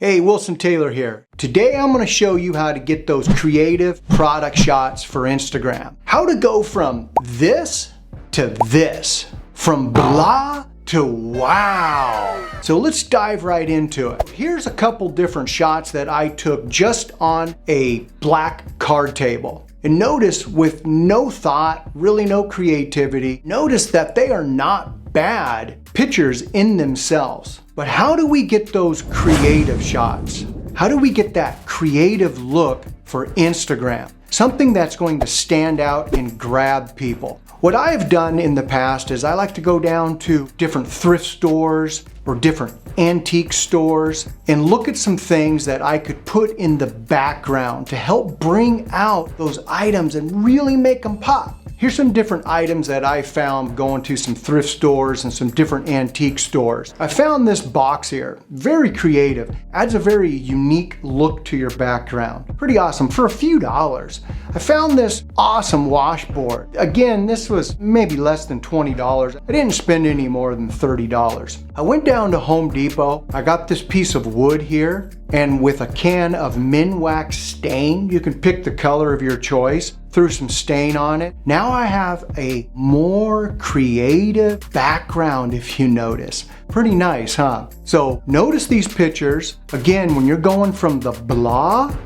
Hey, Wilson Taylor here. Today I'm going to show you how to get those creative product shots for Instagram. How to go from this to this. From blah to wow. So let's dive right into it. Here's a couple different shots that I took just on a black card table. And notice, with no thought, really no creativity, notice that they are not bad pictures in themselves. But how do we get those creative shots? How do we get that creative look for Instagram? Something that's going to stand out and grab people. What I have done in the past is I like to go down to different thrift stores or different antique stores and look at some things that I could put in the background to help bring out those items and really make them pop. Here's some different items that I found going to some thrift stores and some different antique stores. I found this box here, very creative, adds a very unique look to your background. Pretty awesome, for a few dollars. I found this awesome washboard. Again, this was maybe less than $20. I didn't spend any more than $30. I went down to Home Depot. I got this piece of wood here, and with a can of Minwax stain, you can pick the color of your choice, threw some stain on it. Now I have a more creative background, if you notice. Pretty nice, huh? So notice these pictures. Again, when you're going from the blah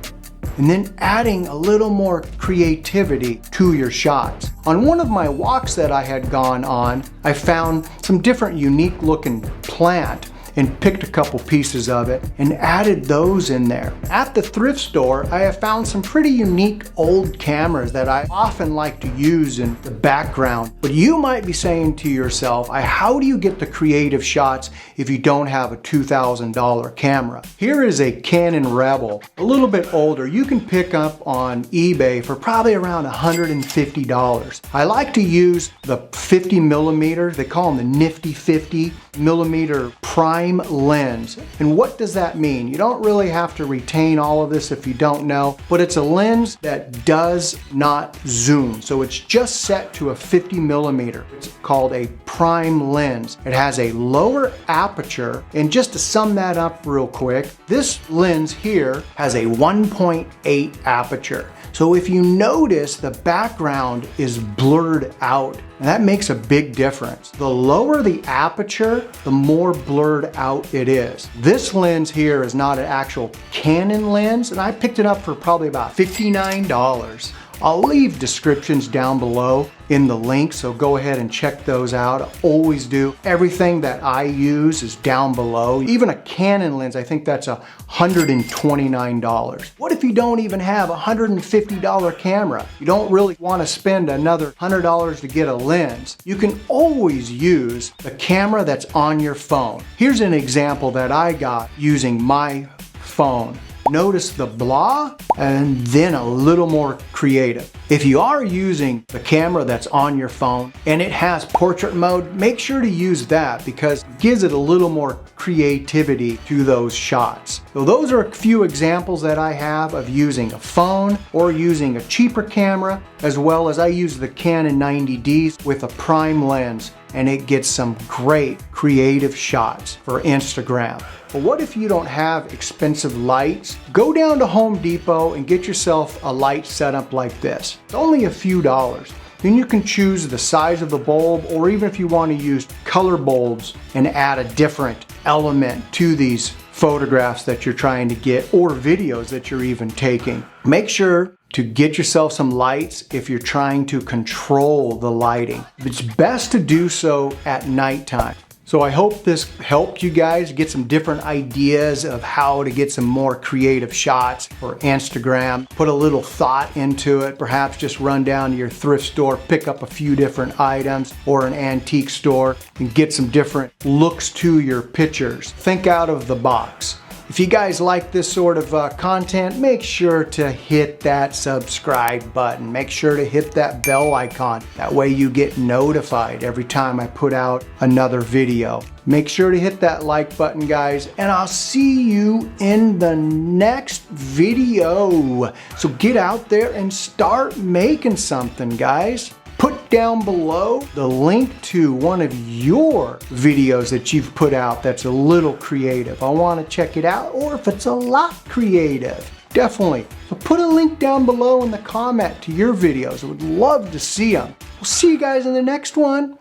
and then adding a little more creativity to your shots. On one of my walks that I had gone on, I found some different unique looking plant and picked a couple pieces of it and added those in there. At the thrift store, I have found some pretty unique old cameras that I often like to use in the background. But you might be saying to yourself, how do you get the creative shots if you don't have a $2,000 camera? Here is a Canon Rebel, a little bit older. You can pick up on eBay for probably around $150. I like to use the 50mm, they call them the nifty 50mm prime lens. And what does that mean? You don't really have to retain all of this if you don't know, but it's a lens that does not zoom. So it's just set to a 50mm. It's called a prime lens. It has a lower aperture, and just to sum that up real quick, this lens here has a 1.8 aperture. So if you notice, the background is blurred out, and that makes a big difference. The lower the aperture, the more blurred out it is. This lens here is not an actual Canon lens, and I picked it up for probably about $59. I'll leave descriptions down below in the link, so go ahead and check those out. I always do. Everything that I use is down below. Even a Canon lens, I think that's $129. What if you don't even have a $150 camera? You don't really want to spend another $100 to get a lens. You can always use the camera that's on your phone. Here's an example that I got using my phone. Notice the blah and then a little more creative. If you are using the camera that's on your phone and it has portrait mode, make sure to use that because it gives it a little more creativity to those shots. So those are a few examples that I have of using a phone or using a cheaper camera, as well as I use the Canon 90D with a prime lens, and it gets some great creative shots for Instagram. But what if you don't have expensive lights? Go down to Home Depot and get yourself a light setup like this. It's only a few dollars. Then you can choose the size of the bulb, or even if you want to use color bulbs and add a different element to these photographs that you're trying to get, or videos that you're even taking. Make sure to get yourself some lights if you're trying to control the lighting. It's best to do so at nighttime. So I hope this helped you guys get some different ideas of how to get some more creative shots for Instagram. Put a little thought into it. Perhaps just run down to your thrift store, pick up a few different items, or an antique store and get some different looks to your pictures. Think out of the box. If you guys like this sort of content, make sure to hit that subscribe button. Make sure to hit that bell icon. That way you get notified every time I put out another video. Make sure to hit that like button, guys, and I'll see you in the next video. So get out there and start making something, guys. Put down below the link to one of your videos that you've put out that's a little creative. I want to check it out, or if it's a lot creative, definitely. So put a link down below in the comment to your videos. I would love to see them. We'll see you guys in the next one.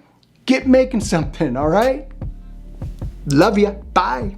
Get making something, all right? Love ya. Bye.